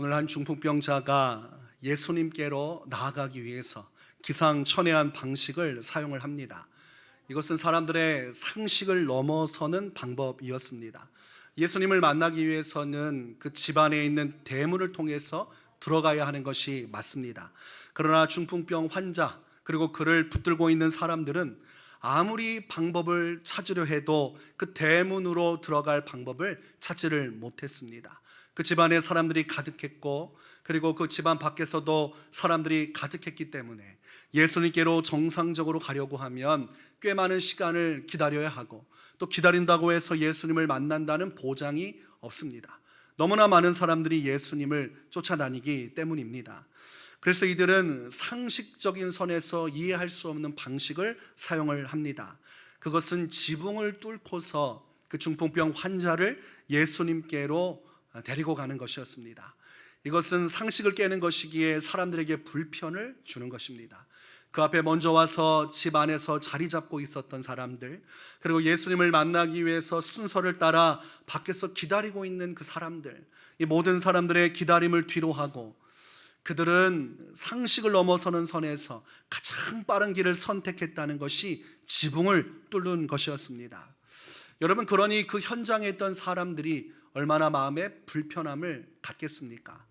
오늘 한 중풍병자가 예수님께로 나아가기 위해서 기상천외한 방식을 사용을 합니다. 이것은 사람들의 상식을 넘어서는 방법이었습니다. 예수님을 만나기 위해서는 그 집안에 있는 대문을 통해서 들어가야 하는 것이 맞습니다. 그러나 중풍병 환자 그리고 그를 붙들고 있는 사람들은 아무리 방법을 찾으려 해도 그 대문으로 들어갈 방법을 찾지를 못했습니다. 그 집안에 사람들이 가득했고 그리고 그 집안 밖에서도 사람들이 가득했기 때문에 예수님께로 정상적으로 가려고 하면 꽤 많은 시간을 기다려야 하고 또 기다린다고 해서 예수님을 만난다는 보장이 없습니다. 너무나 많은 사람들이 예수님을 쫓아다니기 때문입니다. 그래서 이들은 상식적인 선에서 이해할 수 없는 방식을 사용을 합니다. 그것은 지붕을 뚫고서 그 중풍병 환자를 예수님께로 데리고 가는 것이었습니다. 이것은 상식을 깨는 것이기에 사람들에게 불편을 주는 것입니다. 그 앞에 먼저 와서 집 안에서 자리 잡고 있었던 사람들, 그리고 예수님을 만나기 위해서 순서를 따라 밖에서 기다리고 있는 그 사람들, 이 모든 사람들의 기다림을 뒤로 하고 그들은 상식을 넘어서는 선에서 가장 빠른 길을 선택했다는 것이 지붕을 뚫는 것이었습니다. 여러분, 그러니 그 현장에 있던 사람들이 얼마나 마음에 불편함을 갖겠습니까?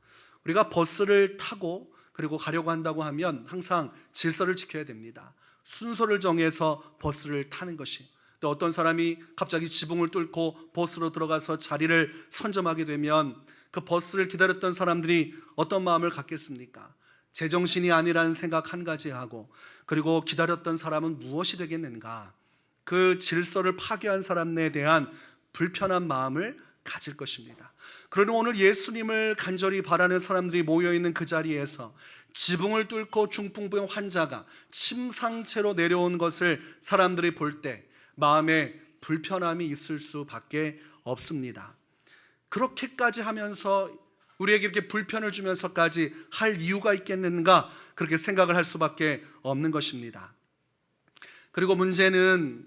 우리가 버스를 타고 그리고 가려고 한다고 하면 항상 질서를 지켜야 됩니다. 순서를 정해서 버스를 타는 것이. 또 어떤 사람이 갑자기 지붕을 뚫고 버스로 들어가서 자리를 선점하게 되면 그 버스를 기다렸던 사람들이 어떤 마음을 갖겠습니까? 제정신이 아니라는 생각 한 가지 하고, 그리고 기다렸던 사람은 무엇이 되겠는가? 그 질서를 파괴한 사람에 대한 불편한 마음을 가질 것입니다. 그러나 오늘 예수님을 간절히 바라는 사람들이 모여있는 그 자리에서 지붕을 뚫고 중풍병 환자가 침상채로 내려온 것을 사람들이 볼 때 마음에 불편함이 있을 수밖에 없습니다. 그렇게까지 하면서 우리에게 이렇게 불편을 주면서까지 할 이유가 있겠는가, 그렇게 생각을 할 수밖에 없는 것입니다. 그리고 문제는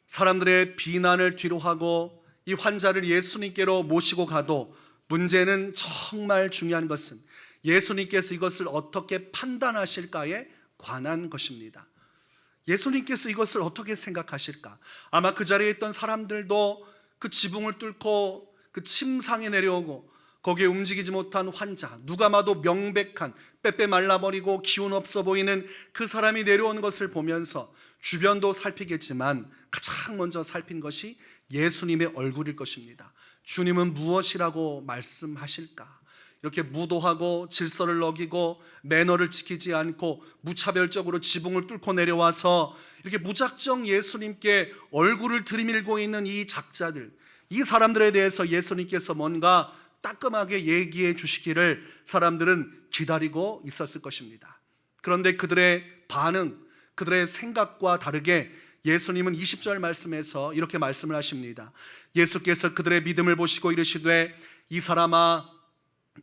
사람들의 비난을 뒤로하고 이 환자를 예수님께로 모시고 가도 문제는 정말 중요한 것은 예수님께서 이것을 어떻게 판단하실까에 관한 것입니다. 예수님께서 이것을 어떻게 생각하실까? 아마 그 자리에 있던 사람들도 그 지붕을 뚫고 그 침상에 내려오고 거기에 움직이지 못한 환자, 누가 봐도 명백한 빼빼 말라버리고 기운 없어 보이는 그 사람이 내려오는 것을 보면서 주변도 살피겠지만 가장 먼저 살핀 것이 예수님의 얼굴일 것입니다. 주님은 무엇이라고 말씀하실까? 이렇게 무도하고 질서를 어기고 매너를 지키지 않고 무차별적으로 지붕을 뚫고 내려와서 이렇게 무작정 예수님께 얼굴을 들이밀고 있는 이 작자들, 이 사람들에 대해서 예수님께서 뭔가 따끔하게 얘기해 주시기를 사람들은 기다리고 있었을 것입니다. 그런데 그들의 반응, 그들의 생각과 다르게 예수님은 20절 말씀에서 이렇게 말씀을 하십니다. 예수께서 그들의 믿음을 보시고 이르시되 이 사람아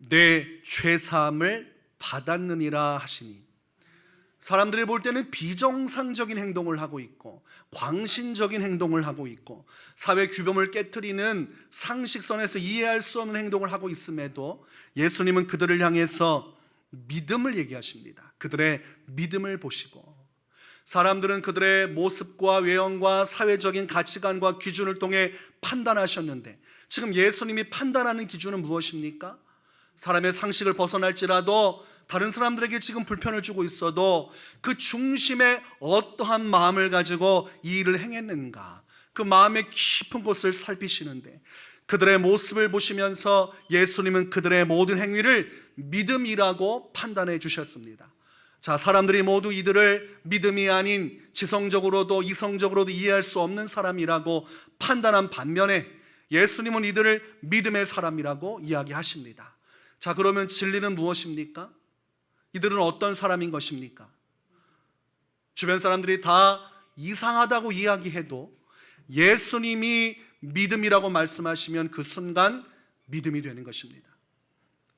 내 죄사함을 받았느니라 하시니, 사람들이 볼 때는 비정상적인 행동을 하고 있고 광신적인 행동을 하고 있고 사회 규범을 깨트리는 상식선에서 이해할 수 없는 행동을 하고 있음에도 예수님은 그들을 향해서 믿음을 얘기하십니다. 그들의 믿음을 보시고, 사람들은 그들의 모습과 외형과 사회적인 가치관과 기준을 통해 판단하셨는데 지금 예수님이 판단하는 기준은 무엇입니까? 사람의 상식을 벗어날지라도 다른 사람들에게 지금 불편을 주고 있어도 그 중심에 어떠한 마음을 가지고 이 일을 행했는가, 그 마음의 깊은 곳을 살피시는데 그들의 모습을 보시면서 예수님은 그들의 모든 행위를 믿음이라고 판단해 주셨습니다. 자, 사람들이 모두 이들을 믿음이 아닌 지성적으로도 이성적으로도 이해할 수 없는 사람이라고 판단한 반면에 예수님은 이들을 믿음의 사람이라고 이야기하십니다. 자, 그러면 진리는 무엇입니까? 이들은 어떤 사람인 것입니까? 주변 사람들이 다 이상하다고 이야기해도 예수님이 믿음이라고 말씀하시면 그 순간 믿음이 되는 것입니다.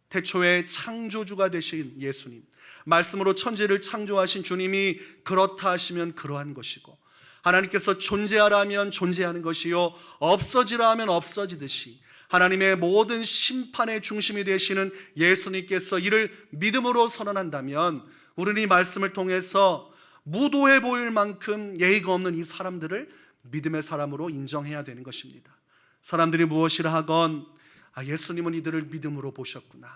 태초에 창조주가 되신 예수님, 말씀으로 천지를 창조하신 주님이 그렇다 하시면 그러한 것이고, 하나님께서 존재하라 하면 존재하는 것이요 없어지라 하면 없어지듯이 하나님의 모든 심판의 중심이 되시는 예수님께서 이를 믿음으로 선언한다면 우리는 이 말씀을 통해서 무도해 보일 만큼 예의가 없는 이 사람들을 믿음의 사람으로 인정해야 되는 것입니다. 사람들이 무엇이라 하건 예수님은 이들을 믿음으로 보셨구나,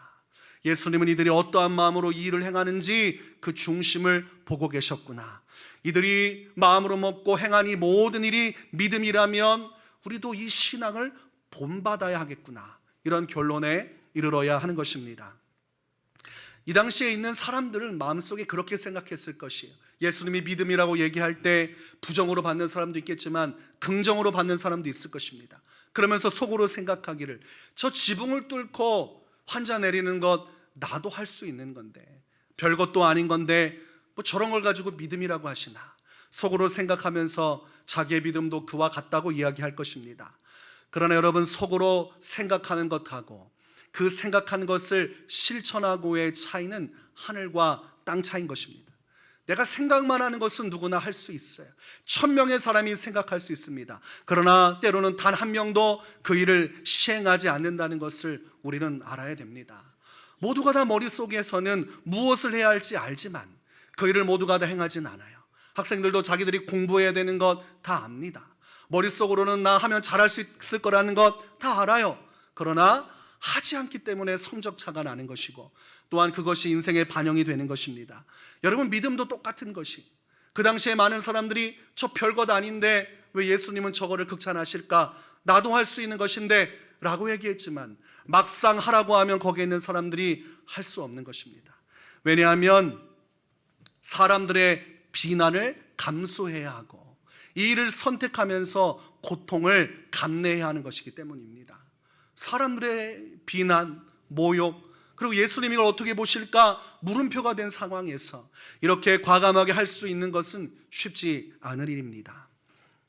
예수님은 이들이 어떠한 마음으로 이 일을 행하는지 그 중심을 보고 계셨구나, 이들이 마음으로 먹고 행한 이 모든 일이 믿음이라면 우리도 이 신앙을 본받아야 하겠구나, 이런 결론에 이르러야 하는 것입니다. 이 당시에 있는 사람들은 마음속에 그렇게 생각했을 것이에요. 예수님이 믿음이라고 얘기할 때 부정으로 받는 사람도 있겠지만 긍정으로 받는 사람도 있을 것입니다. 그러면서 속으로 생각하기를, 저 지붕을 뚫고 환자 내리는 것 나도 할 수 있는 건데, 별것도 아닌 건데 뭐 저런 걸 가지고 믿음이라고 하시나, 속으로 생각하면서 자기의 믿음도 그와 같다고 이야기할 것입니다. 그러나 여러분, 속으로 생각하는 것하고 그 생각한 것을 실천하고의 차이는 하늘과 땅 차이인 것입니다. 내가 생각만 하는 것은 누구나 할 수 있어요. 1000명의 사람이 생각할 수 있습니다. 그러나 때로는 단 한 명도 그 일을 시행하지 않는다는 것을 우리는 알아야 됩니다. 모두가 다 머릿속에서는 무엇을 해야 할지 알지만 그 일을 모두가 다 행하진 않아요. 학생들도 자기들이 공부해야 되는 것 다 압니다. 머릿속으로는 나 하면 잘할 수 있을 거라는 것 다 알아요. 그러나 하지 않기 때문에 성적차가 나는 것이고, 또한 그것이 인생의 반영이 되는 것입니다. 여러분, 믿음도 똑같은 것이, 그 당시에 많은 사람들이 저 별것 아닌데 왜 예수님은 저거를 극찬하실까, 나도 할 수 있는 것인데 라고 얘기했지만 막상 하라고 하면 거기에 있는 사람들이 할 수 없는 것입니다. 왜냐하면 사람들의 비난을 감수해야 하고 이 일을 선택하면서 고통을 감내해야 하는 것이기 때문입니다. 사람들의 비난, 모욕, 그리고 예수님이 이걸 어떻게 보실까 물음표가 된 상황에서 이렇게 과감하게 할 수 있는 것은 쉽지 않은 일입니다.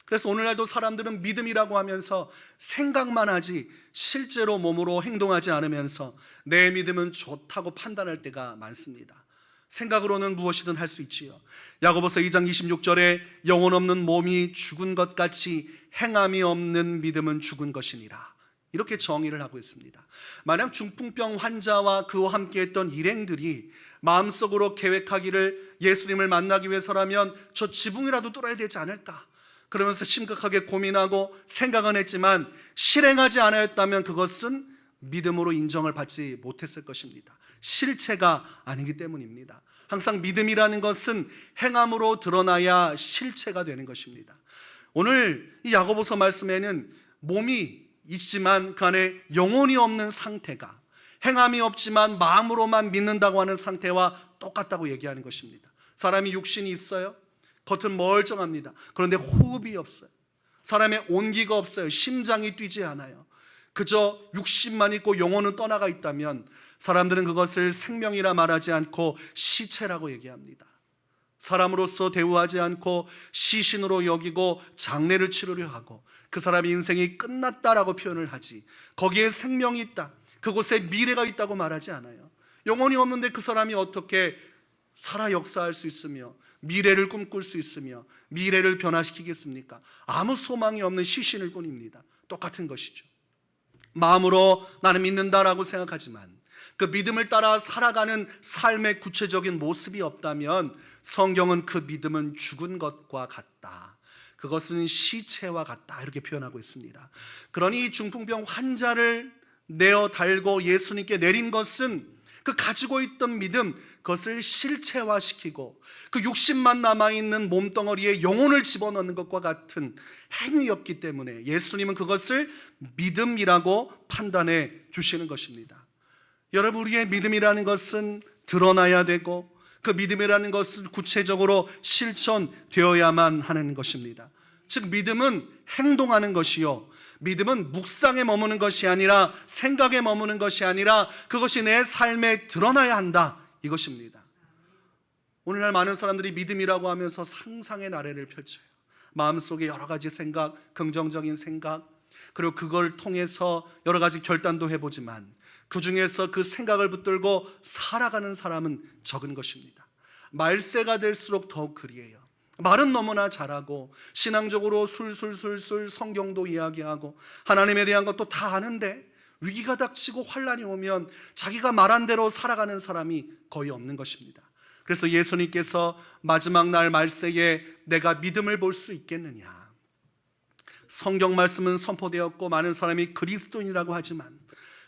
그래서 오늘날도 사람들은 믿음이라고 하면서 생각만 하지 실제로 몸으로 행동하지 않으면서 내 믿음은 좋다고 판단할 때가 많습니다. 생각으로는 무엇이든 할 수 있지요. 야고보서 2장 26절에 영혼 없는 몸이 죽은 것 같이 행함이 없는 믿음은 죽은 것이니라, 이렇게 정의를 하고 있습니다. 만약 중풍병 환자와 그와 함께했던 일행들이 마음속으로 계획하기를 예수님을 만나기 위해서라면 저 지붕이라도 뚫어야 되지 않을까, 그러면서 심각하게 고민하고 생각은 했지만 실행하지 않았다면 그것은 믿음으로 인정을 받지 못했을 것입니다. 실체가 아니기 때문입니다. 항상 믿음이라는 것은 행함으로 드러나야 실체가 되는 것입니다. 오늘 이 야고보서 말씀에는 몸이 있지만 그 안에 영혼이 없는 상태가, 행함이 없지만 마음으로만 믿는다고 하는 상태와 똑같다고 얘기하는 것입니다. 사람이 육신이 있어요. 겉은 멀쩡합니다. 그런데 호흡이 없어요. 사람의 온기가 없어요. 심장이 뛰지 않아요. 그저 육신만 있고 영혼은 떠나가 있다면 사람들은 그것을 생명이라 말하지 않고 시체라고 얘기합니다. 사람으로서 대우하지 않고 시신으로 여기고 장례를 치르려 하고 그 사람의 인생이 끝났다라고 표현을 하지, 거기에 생명이 있다, 그곳에 미래가 있다고 말하지 않아요. 영혼이 없는데 그 사람이 어떻게 살아 역사할 수 있으며 미래를 꿈꿀 수 있으며 미래를 변화시키겠습니까? 아무 소망이 없는 시신일 뿐입니다. 똑같은 것이죠. 마음으로 나는 믿는다라고 생각하지만 그 믿음을 따라 살아가는 삶의 구체적인 모습이 없다면 성경은 그 믿음은 죽은 것과 같다, 그것은 시체와 같다, 이렇게 표현하고 있습니다. 그러니 중풍병 환자를 내어 달고 예수님께 내린 것은 그 가지고 있던 믿음, 그것을 실체화시키고 그 육신만 남아있는 몸덩어리에 영혼을 집어넣는 것과 같은 행위였기 때문에 예수님은 그것을 믿음이라고 판단해 주시는 것입니다. 여러분, 우리의 믿음이라는 것은 드러나야 되고 그 믿음이라는 것은 구체적으로 실천되어야만 하는 것입니다. 즉 믿음은 행동하는 것이요, 믿음은 묵상에 머무는 것이 아니라, 생각에 머무는 것이 아니라 그것이 내 삶에 드러나야 한다, 이것입니다. 오늘날 많은 사람들이 믿음이라고 하면서 상상의 나래를 펼쳐요. 마음속에 여러 가지 생각, 긍정적인 생각, 그리고 그걸 통해서 여러 가지 결단도 해보지만 그 중에서 그 생각을 붙들고 살아가는 사람은 적은 것입니다. 말세가 될수록 더욱 그리해요. 말은 너무나 잘하고 신앙적으로 술술술술 성경도 이야기하고 하나님에 대한 것도 다 아는데 위기가 닥치고 환난이 오면 자기가 말한 대로 살아가는 사람이 거의 없는 것입니다. 그래서 예수님께서 마지막 날 말세에 내가 믿음을 볼 수 있겠느냐, 성경 말씀은 선포되었고 많은 사람이 그리스도인이라고 하지만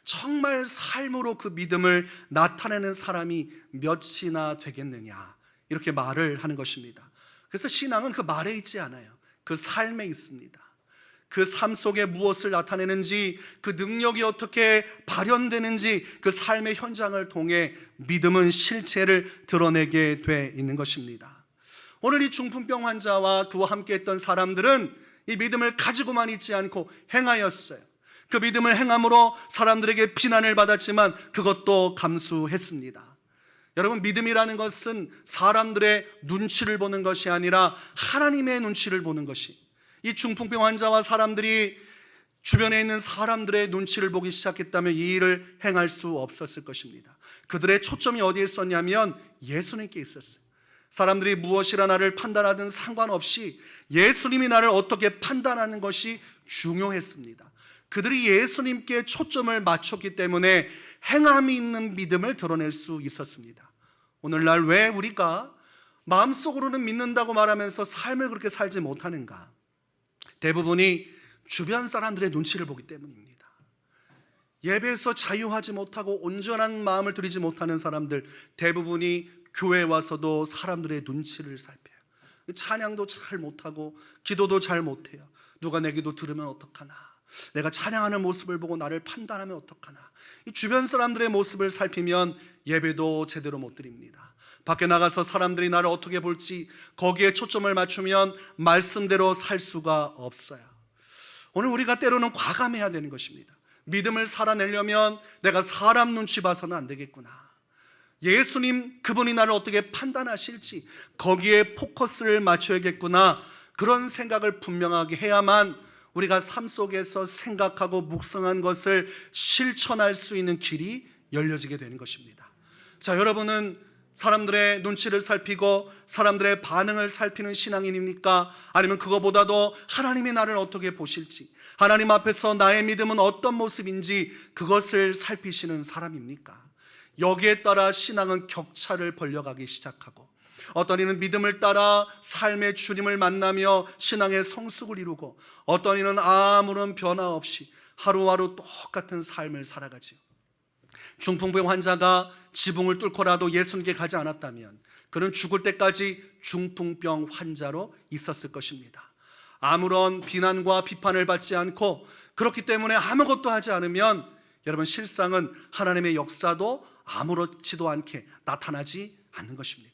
정말 삶으로 그 믿음을 나타내는 사람이 몇이나 되겠느냐, 이렇게 말을 하는 것입니다. 그래서 신앙은 그 말에 있지 않아요. 그 삶에 있습니다. 그 삶 속에 무엇을 나타내는지, 그 능력이 어떻게 발현되는지, 그 삶의 현장을 통해 믿음은 실체를 드러내게 돼 있는 것입니다. 오늘 이 중풍병 환자와 그와 함께 했던 사람들은 이 믿음을 가지고만 있지 않고 행하였어요. 그 믿음을 행함으로 사람들에게 비난을 받았지만 그것도 감수했습니다. 여러분, 믿음이라는 것은 사람들의 눈치를 보는 것이 아니라 하나님의 눈치를 보는 것이, 이 중풍병 환자와 사람들이 주변에 있는 사람들의 눈치를 보기 시작했다면 이 일을 행할 수 없었을 것입니다. 그들의 초점이 어디에 있었냐면 예수님께 있었어요. 사람들이 무엇이라 나를 판단하든 상관없이 예수님이 나를 어떻게 판단하는 것이 중요했습니다. 그들이 예수님께 초점을 맞췄기 때문에 행함이 있는 믿음을 드러낼 수 있었습니다. 오늘날 왜 우리가 마음속으로는 믿는다고 말하면서 삶을 그렇게 살지 못하는가? 대부분이 주변 사람들의 눈치를 보기 때문입니다. 예배에서 자유하지 못하고 온전한 마음을 들이지 못하는 사람들, 대부분이 교회에 와서도 사람들의 눈치를 살펴요. 찬양도 잘 못하고 기도도 잘 못해요. 누가 내 기도 들으면 어떡하나, 내가 찬양하는 모습을 보고 나를 판단하면 어떡하나. 이 주변 사람들의 모습을 살피면 예배도 제대로 못 드립니다. 밖에 나가서 사람들이 나를 어떻게 볼지 거기에 초점을 맞추면 말씀대로 살 수가 없어요. 오늘 우리가 때로는 과감해야 되는 것입니다. 믿음을 살아내려면 내가 사람 눈치 봐서는 안 되겠구나, 예수님 그분이 나를 어떻게 판단하실지 거기에 포커스를 맞춰야겠구나, 그런 생각을 분명하게 해야만 우리가 삶 속에서 생각하고 묵상한 것을 실천할 수 있는 길이 열려지게 되는 것입니다. 자, 여러분은 사람들의 눈치를 살피고 사람들의 반응을 살피는 신앙인입니까? 아니면 그거보다도 하나님이 나를 어떻게 보실지, 하나님 앞에서 나의 믿음은 어떤 모습인지 그것을 살피시는 사람입니까? 여기에 따라 신앙은 격차를 벌려가기 시작하고, 어떤 이는 믿음을 따라 삶의 주님을 만나며 신앙의 성숙을 이루고, 어떤 이는 아무런 변화 없이 하루하루 똑같은 삶을 살아가지요. 중풍병 환자가 지붕을 뚫고라도 예수님께 가지 않았다면 그는 죽을 때까지 중풍병 환자로 있었을 것입니다. 아무런 비난과 비판을 받지 않고, 그렇기 때문에 아무것도 하지 않으면 여러분, 실상은 하나님의 역사도 아무렇지도 않게 나타나지 않는 것입니다.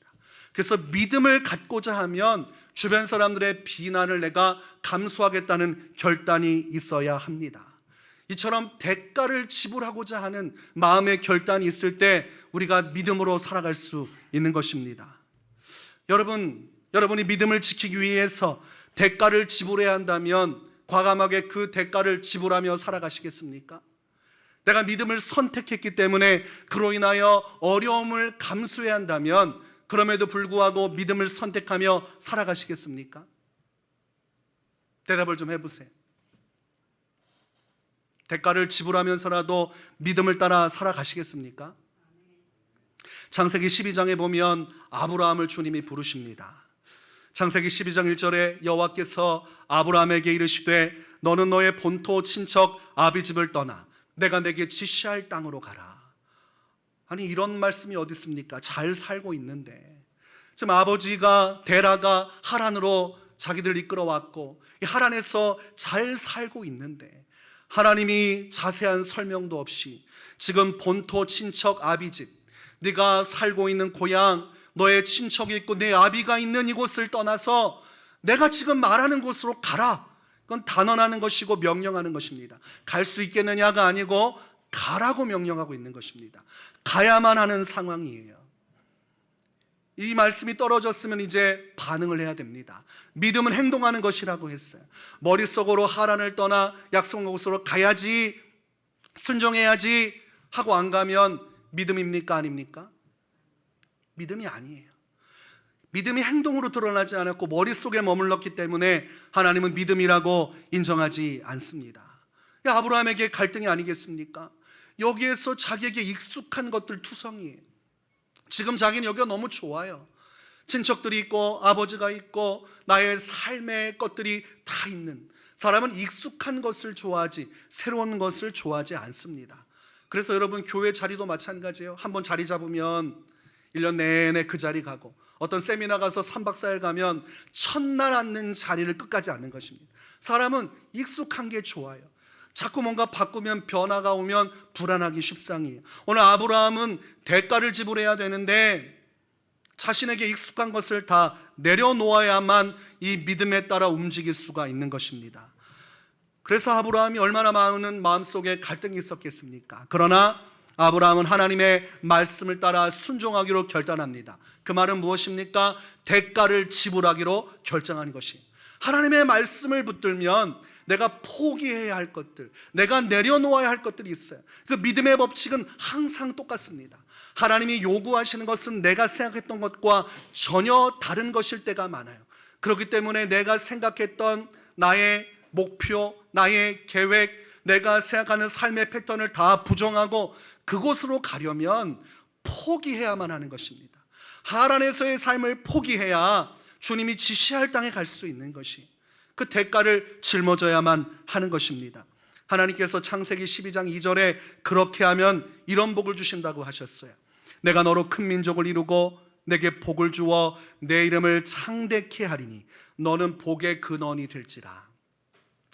그래서 믿음을 갖고자 하면 주변 사람들의 비난을 내가 감수하겠다는 결단이 있어야 합니다. 이처럼 대가를 지불하고자 하는 마음의 결단이 있을 때 우리가 믿음으로 살아갈 수 있는 것입니다. 여러분이 믿음을 지키기 위해서 대가를 지불해야 한다면 과감하게 그 대가를 지불하며 살아가시겠습니까? 내가 믿음을 선택했기 때문에 그로 인하여 어려움을 감수해야 한다면 그럼에도 불구하고 믿음을 선택하며 살아가시겠습니까? 대답을 좀 해보세요. 대가를 지불하면서라도 믿음을 따라 살아가시겠습니까? 창세기 12장에 보면 아브라함을 주님이 부르십니다. 창세기 12장 1절에 여호와께서 아브라함에게 이르시되 너는 너의 본토 친척 아비집을 떠나 내가 내게 지시할 땅으로 가라. 아니, 이런 말씀이 어디 있습니까? 잘 살고 있는데 지금 아버지가 데라가 하란으로 자기들 이끌어왔고 이 하란에서 잘 살고 있는데 하나님이 자세한 설명도 없이 지금 본토 친척 아비집, 네가 살고 있는 고향, 너의 친척이 있고 내 아비가 있는 이곳을 떠나서 내가 지금 말하는 곳으로 가라. 그건 단언하는 것이고 명령하는 것입니다. 갈 수 있겠느냐가 아니고 가라고 명령하고 있는 것입니다. 가야만 하는 상황이에요. 이 말씀이 떨어졌으면 이제 반응을 해야 됩니다. 믿음은 행동하는 것이라고 했어요. 머릿속으로 하란을 떠나 약속한 곳으로 가야지, 순종해야지 하고 안 가면 믿음입니까? 아닙니까? 믿음이 아니에요. 믿음이 행동으로 드러나지 않았고 머릿속에 머물렀기 때문에 하나님은 믿음이라고 인정하지 않습니다. 아브라함에게 갈등이 아니겠습니까? 여기에서 자기에게 익숙한 것들 투성이에요. 지금 자기는 여기가 너무 좋아요. 친척들이 있고 아버지가 있고 나의 삶의 것들이 다 있는, 사람은 익숙한 것을 좋아하지 새로운 것을 좋아하지 않습니다. 그래서 여러분, 교회 자리도 마찬가지예요. 한번 자리 잡으면 1년 내내 그 자리 가고, 어떤 세미나 가서 3박 4일 가면 첫날 앉는 자리를 끝까지 앉는 것입니다. 사람은 익숙한 게 좋아요. 자꾸 뭔가 바꾸면, 변화가 오면 불안하기 십상이에요. 오늘 아브라함은 대가를 지불해야 되는데 자신에게 익숙한 것을 다 내려놓아야만 이 믿음에 따라 움직일 수가 있는 것입니다. 그래서 아브라함이 얼마나 많은 마음속에 갈등이 있었겠습니까? 그러나 아브라함은 하나님의 말씀을 따라 순종하기로 결단합니다. 그 말은 무엇입니까? 대가를 지불하기로 결정하는 것이. 하나님의 말씀을 붙들면 내가 포기해야 할 것들, 내가 내려놓아야 할 것들이 있어요. 그 믿음의 법칙은 항상 똑같습니다. 하나님이 요구하시는 것은 내가 생각했던 것과 전혀 다른 것일 때가 많아요. 그렇기 때문에 내가 생각했던 나의 목표, 나의 계획, 내가 생각하는 삶의 패턴을 다 부정하고 그곳으로 가려면 포기해야만 하는 것입니다. 하란에서의 삶을 포기해야 주님이 지시할 땅에 갈 수 있는 것이, 그 대가를 짊어져야만 하는 것입니다. 하나님께서 창세기 12장 2절에 그렇게 하면 이런 복을 주신다고 하셨어요. 내가 너로 큰 민족을 이루고 내게 복을 주어 내 이름을 창대케 하리니 너는 복의 근원이 될지라.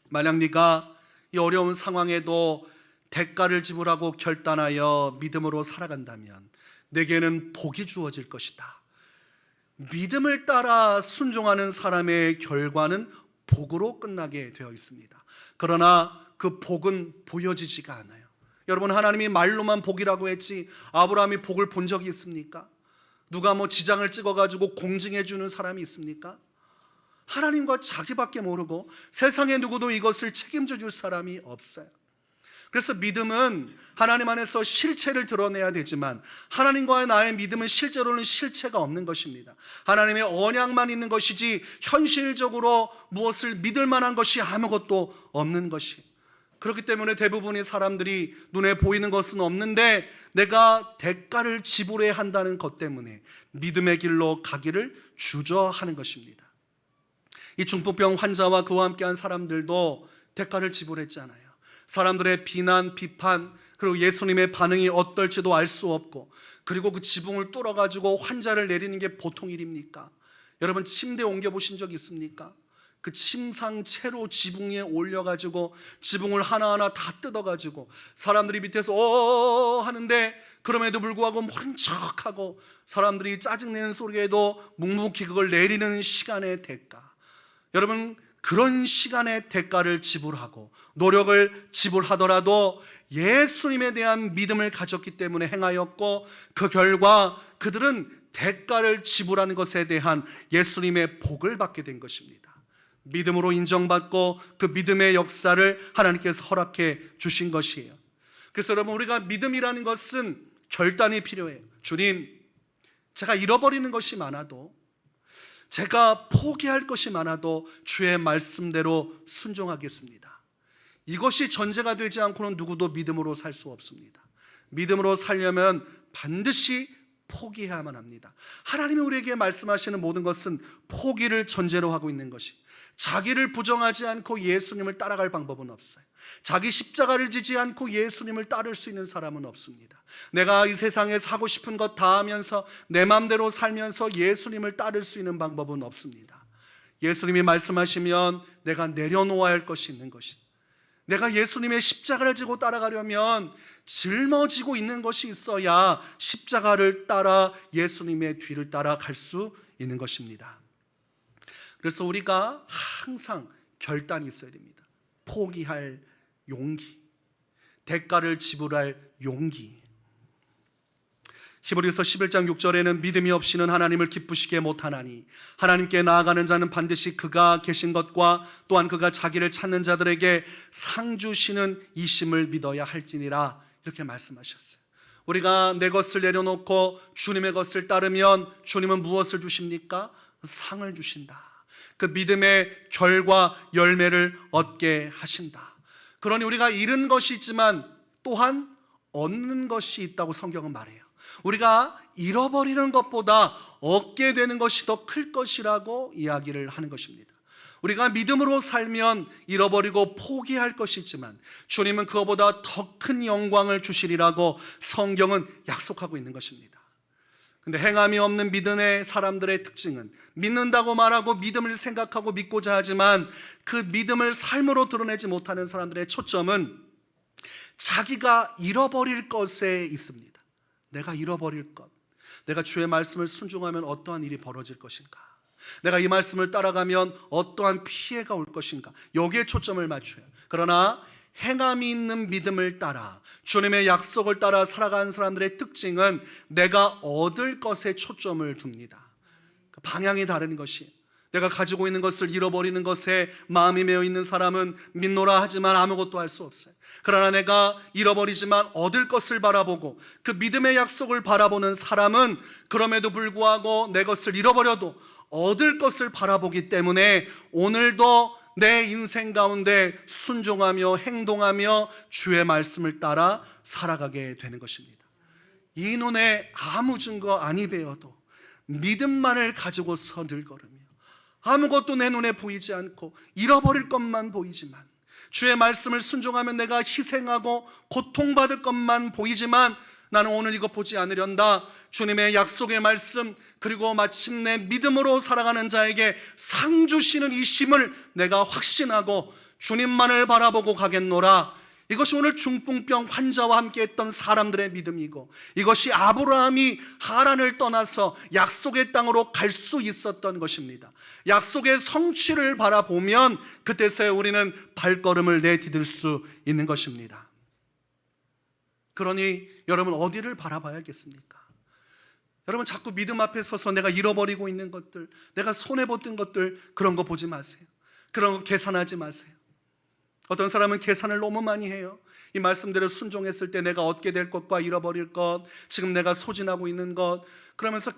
만약 네가 이 어려운 상황에도 대가를 지불하고 결단하여 믿음으로 살아간다면 내게는 복이 주어질 것이다. 믿음을 따라 순종하는 사람의 결과는 복으로 끝나게 되어 있습니다. 그러나 그 복은 보여지지가 않아요. 여러분, 하나님이 말로만 복이라고 했지 아브라함이 복을 본 적이 있습니까? 누가 지장을 찍어가지고 공증해 주는 사람이 있습니까? 하나님과 자기밖에 모르고 세상에 누구도 이것을 책임져 줄 사람이 없어요. 그래서 믿음은 하나님 안에서 실체를 드러내야 되지만 하나님과의 나의 믿음은 실제로는 실체가 없는 것입니다. 하나님의 언약만 있는 것이지 현실적으로 무엇을 믿을 만한 것이 아무것도 없는 것이. 그렇기 때문에 대부분의 사람들이 눈에 보이는 것은 없는데 내가 대가를 지불해야 한다는 것 때문에 믿음의 길로 가기를 주저하는 것입니다. 이 중풍병 환자와 그와 함께한 사람들도 대가를 지불했잖아요. 사람들의 비난, 비판, 그리고 예수님의 반응이 어떨지도 알 수 없고, 그리고 그 지붕을 뚫어가지고 환자를 내리는 게 보통 일입니까? 여러분, 침대에 옮겨보신 적 있습니까? 그 침상채로 지붕 위에 올려가지고 지붕을 하나하나 다 뜯어가지고 사람들이 밑에서 어 하는데 그럼에도 불구하고 모른 척하고 사람들이 짜증내는 소리에도 묵묵히 그걸 내리는 시간의 대가. 여러분, 그런 시간의 대가를 지불하고 노력을 지불하더라도 예수님에 대한 믿음을 가졌기 때문에 행하였고, 그 결과 그들은 대가를 지불하는 것에 대한 예수님의 복을 받게 된 것입니다. 믿음으로 인정받고 그 믿음의 역사를 하나님께서 허락해 주신 것이에요. 그래서 여러분, 우리가 믿음이라는 것은 결단이 필요해요. 주님, 제가 잃어버리는 것이 많아도, 제가 포기할 것이 많아도 주의 말씀대로 순종하겠습니다. 이것이 전제가 되지 않고는 누구도 믿음으로 살 수 없습니다. 믿음으로 살려면 반드시 포기해야만 합니다. 하나님이 우리에게 말씀하시는 모든 것은 포기를 전제로 하고 있는 것이, 자기를 부정하지 않고 예수님을 따라갈 방법은 없어요. 자기 십자가를 지지 않고 예수님을 따를 수 있는 사람은 없습니다. 내가 이 세상에서 하고 싶은 것 다 하면서 내 마음대로 살면서 예수님을 따를 수 있는 방법은 없습니다. 예수님이 말씀하시면 내가 내려놓아야 할 것이 있는 것이, 내가 예수님의 십자가를 지고 따라가려면 짊어지고 있는 것이 있어야 십자가를 따라 예수님의 뒤를 따라갈 수 있는 것입니다. 그래서 우리가 항상 결단이 있어야 됩니다. 포기할 용기, 대가를 지불할 용기. 히브리서 11장 6절에는 믿음이 없이는 하나님을 기쁘시게 못하나니 하나님께 나아가는 자는 반드시 그가 계신 것과 또한 그가 자기를 찾는 자들에게 상 주시는 이심을 믿어야 할지니라, 이렇게 말씀하셨어요. 우리가 내 것을 내려놓고 주님의 것을 따르면 주님은 무엇을 주십니까? 상을 주신다. 그 믿음의 결과 열매를 얻게 하신다. 그러니 우리가 잃은 것이 있지만 또한 얻는 것이 있다고 성경은 말해요. 우리가 잃어버리는 것보다 얻게 되는 것이 더 클 것이라고 이야기를 하는 것입니다. 우리가 믿음으로 살면 잃어버리고 포기할 것이 있지만 주님은 그것보다 더 큰 영광을 주시리라고 성경은 약속하고 있는 것입니다. 근데 행함이 없는 믿음의 사람들의 특징은 믿는다고 말하고 믿음을 생각하고 믿고자 하지만 그 믿음을 삶으로 드러내지 못하는 사람들의 초점은 자기가 잃어버릴 것에 있습니다. 내가 잃어버릴 것, 내가 주의 말씀을 순종하면 어떠한 일이 벌어질 것인가, 내가 이 말씀을 따라가면 어떠한 피해가 올 것인가, 여기에 초점을 맞춰요. 그러나 행함이 있는 믿음을 따라 주님의 약속을 따라 살아가는 사람들의 특징은 내가 얻을 것에 초점을 둡니다. 방향이 다른 것이, 내가 가지고 있는 것을 잃어버리는 것에 마음이 메어 있는 사람은 믿노라 하지만 아무것도 할 수 없어요. 그러나 내가 잃어버리지만 얻을 것을 바라보고 그 믿음의 약속을 바라보는 사람은 그럼에도 불구하고 내 것을 잃어버려도 얻을 것을 바라보기 때문에 오늘도 내 인생 가운데 순종하며 행동하며 주의 말씀을 따라 살아가게 되는 것입니다. 이 눈에 아무 증거 아니 배어도 믿음만을 가지고서 늘 걸으며 아무것도 내 눈에 보이지 않고 잃어버릴 것만 보이지만 주의 말씀을 순종하면 내가 희생하고 고통받을 것만 보이지만 나는 오늘 이거 보지 않으련다. 주님의 약속의 말씀 그리고 마침내 믿음으로 살아가는 자에게 상 주시는 이 심을 내가 확신하고 주님만을 바라보고 가겠노라. 이것이 오늘 중풍병 환자와 함께 했던 사람들의 믿음이고 이것이 아브라함이 하란을 떠나서 약속의 땅으로 갈 수 있었던 것입니다. 약속의 성취를 바라보면 그때서야 우리는 발걸음을 내디딜 수 있는 것입니다. 그러니 여러분 어디를 바라봐야겠습니까? 여러분 자꾸 믿음 앞에 서서 내가 잃어버리고 있는 것들, 내가 손해봤던 것들, 그런 거 보지 마세요. 그런 거 계산하지 마세요. 어떤 사람은 계산을 너무 많이 해요. 이 말씀대로 순종했을 때 내가 얻게 될 것과 잃어버릴 것, 지금 내가 소진하고 있는 것, 그러면서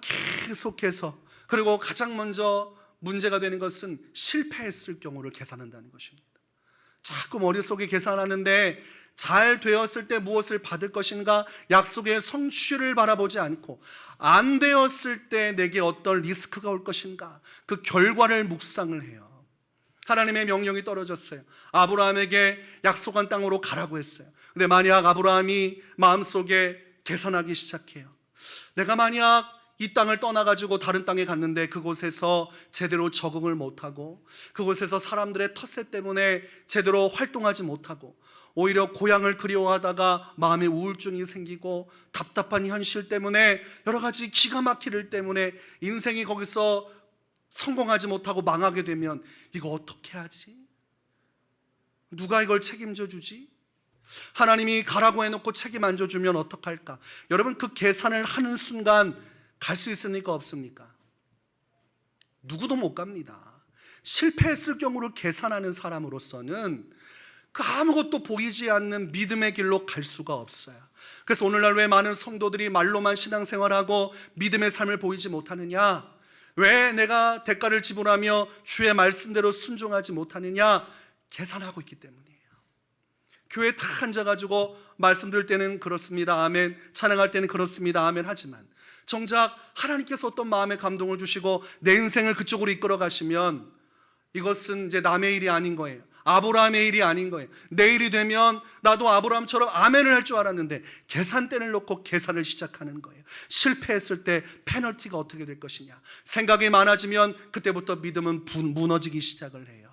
계속해서, 그리고 가장 먼저 문제가 되는 것은 실패했을 경우를 계산한다는 것입니다. 자꾸 머릿속에 계산하는데 잘 되었을 때 무엇을 받을 것인가, 약속의 성취를 바라보지 않고 안 되었을 때 내게 어떤 리스크가 올 것인가, 그 결과를 묵상을 해요. 하나님의 명령이 떨어졌어요. 아브라함에게 약속한 땅으로 가라고 했어요. 근데 만약 아브라함이 마음속에 계산하기 시작해요. 내가 만약 이 땅을 떠나가지고 다른 땅에 갔는데 그곳에서 제대로 적응을 못하고 그곳에서 사람들의 텃세 때문에 제대로 활동하지 못하고 오히려 고향을 그리워하다가 마음에 우울증이 생기고 답답한 현실 때문에 여러 가지 기가 막힐 일 때문에 인생이 거기서 성공하지 못하고 망하게 되면 이거 어떻게 하지? 누가 이걸 책임져 주지? 하나님이 가라고 해놓고 책임 안 져주면 어떡할까? 여러분 그 계산을 하는 순간 갈 수 있습니까? 없습니까? 누구도 못 갑니다. 실패했을 경우를 계산하는 사람으로서는 그 아무것도 보이지 않는 믿음의 길로 갈 수가 없어요. 그래서 오늘날 왜 많은 성도들이 말로만 신앙생활하고 믿음의 삶을 보이지 못하느냐? 왜 내가 대가를 지불하며 주의 말씀대로 순종하지 못하느냐? 계산하고 있기 때문이에요. 교회에 다 앉아가지고 말씀 들을 때는 그렇습니다, 아멘, 찬양할 때는 그렇습니다, 아멘 하지만 정작 하나님께서 어떤 마음의 감동을 주시고 내 인생을 그쪽으로 이끌어 가시면 이것은 이제 남의 일이 아닌 거예요. 아브라함의 일이 아닌 거예요. 내일이 되면 나도 아브라함처럼 아멘을 할 줄 알았는데 계산대를 놓고 계산을 시작하는 거예요. 실패했을 때 페널티가 어떻게 될 것이냐, 생각이 많아지면 그때부터 믿음은 무너지기 시작을 해요.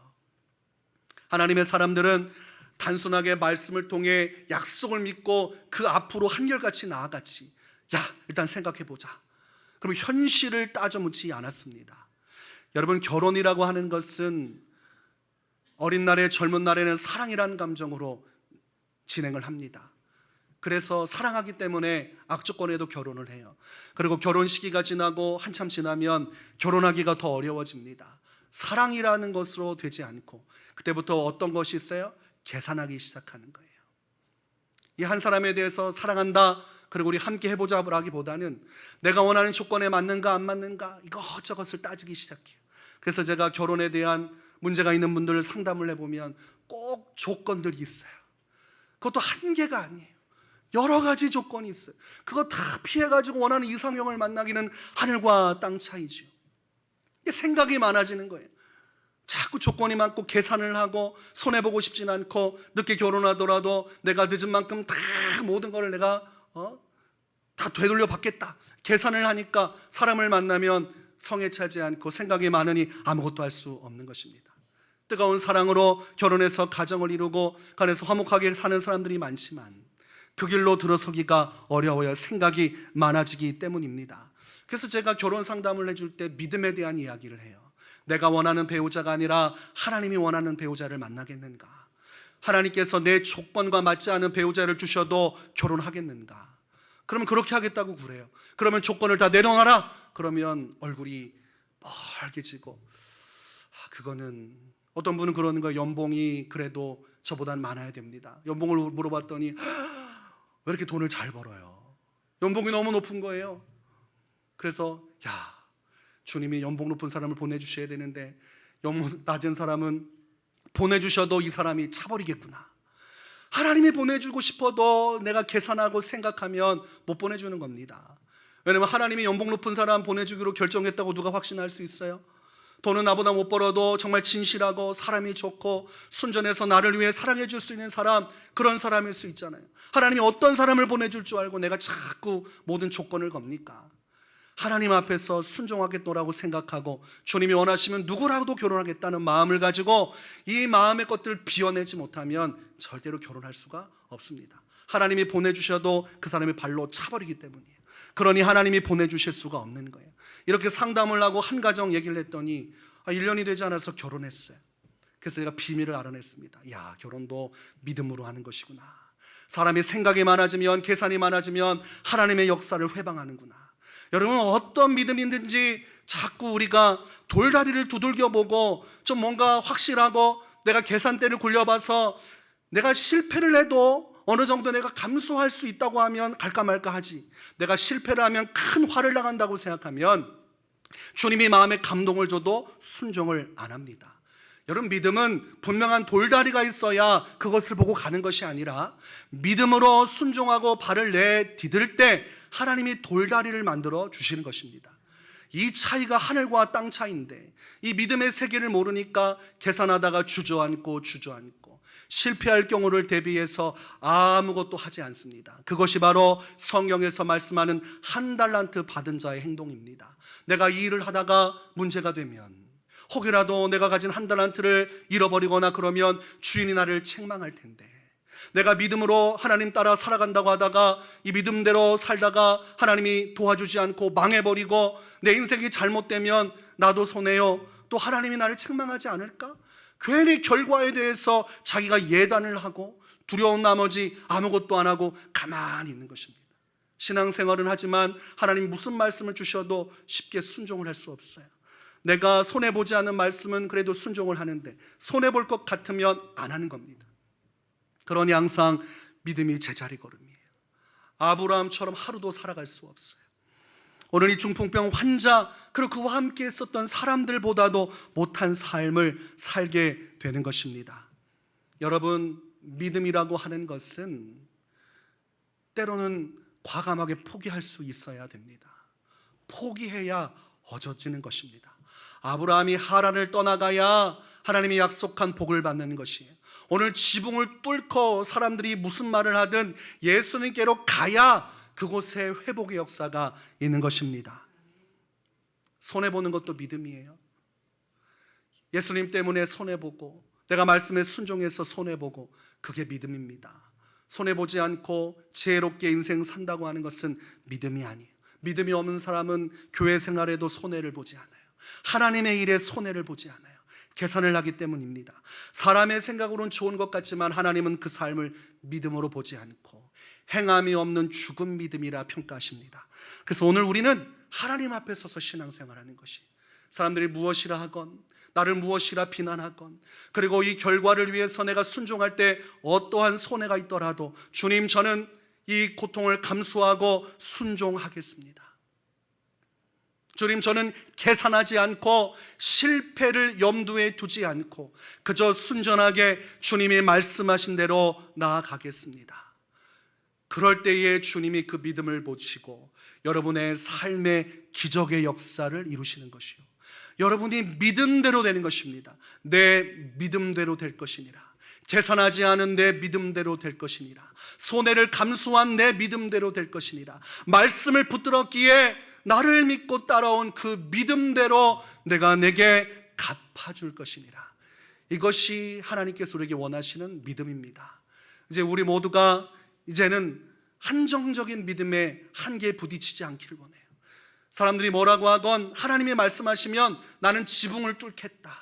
하나님의 사람들은 단순하게 말씀을 통해 약속을 믿고 그 앞으로 한결같이 나아갔지, 야 일단 생각해보자, 그럼 현실을 따져 묻지 않았습니다. 여러분 결혼이라고 하는 것은 어린 날에 젊은 날에는 사랑이라는 감정으로 진행을 합니다. 그래서 사랑하기 때문에 악조건에도 결혼을 해요. 그리고 결혼 시기가 지나고 한참 지나면 결혼하기가 더 어려워집니다. 사랑이라는 것으로 되지 않고 그때부터 어떤 것이 있어요? 계산하기 시작하는 거예요. 이 한 사람에 대해서 사랑한다, 그리고 우리 함께 해보자 라기보다는 내가 원하는 조건에 맞는가 안 맞는가 이것저것을 따지기 시작해요. 그래서 제가 결혼에 대한 문제가 있는 분들 상담을 해보면 꼭 조건들이 있어요. 그것도 한 개가 아니에요. 여러 가지 조건이 있어요. 그거 다 피해가지고 원하는 이상형을 만나기는 하늘과 땅 차이죠. 생각이 많아지는 거예요. 자꾸 조건이 많고 계산을 하고 손해보고 싶진 않고, 늦게 결혼하더라도 내가 늦은 만큼 다 모든 걸 내가 다 되돌려 받겠다 계산을 하니까 사람을 만나면 성에 차지 않고 생각이 많으니 아무것도 할 수 없는 것입니다. 뜨거운 사랑으로 결혼해서 가정을 이루고 그 안에서 화목하게 사는 사람들이 많지만 그 길로 들어서기가 어려워요. 생각이 많아지기 때문입니다. 그래서 제가 결혼 상담을 해줄 때 믿음에 대한 이야기를 해요. 내가 원하는 배우자가 아니라 하나님이 원하는 배우자를 만나겠는가? 하나님께서 내 조건과 맞지 않은 배우자를 주셔도 결혼하겠는가? 그러면 그렇게 하겠다고 그래요. 그러면 조건을 다 내려놔라. 그러면 얼굴이 빨개지고, 그거는 어떤 분은 그러는 거예요. 연봉이 그래도 저보단 많아야 됩니다. 연봉을 물어봤더니 왜 이렇게 돈을 잘 벌어요? 연봉이 너무 높은 거예요. 그래서 주님이 연봉 높은 사람을 보내주셔야 되는데 연봉 낮은 사람은 보내주셔도 이 사람이 차버리겠구나. 하나님이 보내주고 싶어도 내가 계산하고 생각하면 못 보내주는 겁니다. 왜냐하면 하나님이 연봉 높은 사람 보내주기로 결정했다고 누가 확신할 수 있어요? 돈은 나보다 못 벌어도 정말 진실하고 사람이 좋고 순전해서 나를 위해 사랑해 줄 수 있는 사람, 그런 사람일 수 있잖아요. 하나님이 어떤 사람을 보내줄 줄 알고 내가 자꾸 모든 조건을 겁니까? 하나님 앞에서 순종하겠노라고 생각하고 주님이 원하시면 누구라도 결혼하겠다는 마음을 가지고 이 마음의 것들을 비워내지 못하면 절대로 결혼할 수가 없습니다. 하나님이 보내주셔도 그 사람의 발로 차버리기 때문이에요. 그러니 하나님이 보내주실 수가 없는 거예요. 이렇게 상담을 하고 한 가정 얘기를 했더니 1년이 되지 않아서 결혼했어요. 그래서 제가 비밀을 알아냈습니다. 결혼도 믿음으로 하는 것이구나. 사람이 생각이 많아지면, 계산이 많아지면 하나님의 역사를 회방하는구나. 여러분, 어떤 믿음이든지 자꾸 우리가 돌다리를 두들겨 보고 좀 뭔가 확실하고 내가 계산대를 굴려봐서 내가 실패를 해도 어느 정도 내가 감수할 수 있다고 하면 갈까 말까 하지, 내가 실패를 하면 큰 화를 나간다고 생각하면 주님이 마음에 감동을 줘도 순종을 안 합니다. 여러분, 믿음은 분명한 돌다리가 있어야 그것을 보고 가는 것이 아니라 믿음으로 순종하고 발을 내디딜 때 하나님이 돌다리를 만들어 주시는 것입니다. 이 차이가 하늘과 땅 차이인데 이 믿음의 세계를 모르니까 계산하다가 주저앉고 실패할 경우를 대비해서 아무것도 하지 않습니다. 그것이 바로 성경에서 말씀하는 한 달란트 받은 자의 행동입니다. 내가 이 일을 하다가 문제가 되면, 혹이라도 내가 가진 한 달란트를 잃어버리거나 그러면 주인이 나를 책망할 텐데, 내가 믿음으로 하나님 따라 살아간다고 하다가 이 믿음대로 살다가 하나님이 도와주지 않고 망해버리고 내 인생이 잘못되면 나도 손해요. 또 하나님이 나를 책망하지 않을까? 괜히 결과에 대해서 자기가 예단을 하고 두려운 나머지 아무것도 안 하고 가만히 있는 것입니다. 신앙생활은 하지만 하나님 무슨 말씀을 주셔도 쉽게 순종을 할 수 없어요. 내가 손해보지 않은 말씀은 그래도 순종을 하는데 손해볼 것 같으면 안 하는 겁니다. 그러니 항상 믿음이 제자리 걸음이에요. 아브라함처럼 하루도 살아갈 수 없어요. 오늘 이 중풍병 환자, 그리고 그와 함께 있었던 사람들보다도 못한 삶을 살게 되는 것입니다. 여러분, 믿음이라고 하는 것은 때로는 과감하게 포기할 수 있어야 됩니다. 포기해야 얻어지는 것입니다. 아브라함이 하란을 떠나가야 하나님이 약속한 복을 받는 것이에요. 오늘 지붕을 뚫고 사람들이 무슨 말을 하든 예수님께로 가야 그곳에 회복의 역사가 있는 것입니다. 손해보는 것도 믿음이에요. 예수님 때문에 손해보고 내가 말씀에 순종해서 손해보고, 그게 믿음입니다. 손해보지 않고 지혜롭게 인생 산다고 하는 것은 믿음이 아니에요. 믿음이 없는 사람은 교회 생활에도 손해를 보지 않아요. 하나님의 일에 손해를 보지 않아요. 계산을 하기 때문입니다. 사람의 생각으로는 좋은 것 같지만 하나님은 그 삶을 믿음으로 보지 않고 행함이 없는 죽은 믿음이라 평가하십니다. 그래서 오늘 우리는 하나님 앞에 서서 신앙생활하는 것이, 사람들이 무엇이라 하건 나를 무엇이라 비난하건, 그리고 이 결과를 위해서 내가 순종할 때 어떠한 손해가 있더라도 주님, 저는 이 고통을 감수하고 순종하겠습니다. 주님, 저는 계산하지 않고 실패를 염두에 두지 않고 그저 순전하게 주님이 말씀하신 대로 나아가겠습니다. 그럴 때에 주님이 그 믿음을 보시고 여러분의 삶의 기적의 역사를 이루시는 것이요, 여러분이 믿음대로 되는 것입니다. 내 믿음대로 될 것이니라. 계산하지 않은 내 믿음대로 될 것이니라. 손해를 감수한 내 믿음대로 될 것이니라. 말씀을 붙들었기에 나를 믿고 따라온 그 믿음대로 내가 내게 갚아줄 것이니라. 이것이 하나님께서 우리에게 원하시는 믿음입니다. 이제 우리 모두가 이제는 한정적인 믿음의 한계에 부딪히지 않기를 원해요. 사람들이 뭐라고 하건 하나님이 말씀하시면 나는 지붕을 뚫겠다.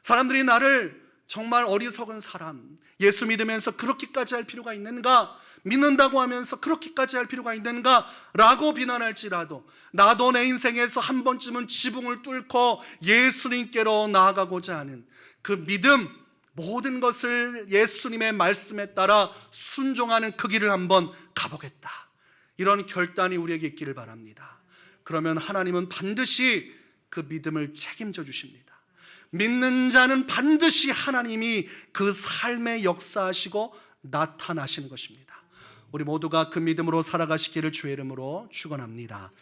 사람들이 나를 정말 어리석은 사람, 예수 믿으면서 그렇게까지 할 필요가 있는가, 믿는다고 하면서 그렇게까지 할 필요가 있는가 라고 비난할지라도 나도 내 인생에서 한 번쯤은 지붕을 뚫고 예수님께로 나아가고자 하는 그 믿음, 모든 것을 예수님의 말씀에 따라 순종하는 그 길을 한번 가보겠다, 이런 결단이 우리에게 있기를 바랍니다. 그러면 하나님은 반드시 그 믿음을 책임져 주십니다. 믿는 자는 반드시 하나님이 그 삶에 역사하시고 나타나시는 것입니다. 우리 모두가 그 믿음으로 살아가시기를 주의 이름으로 축원합니다.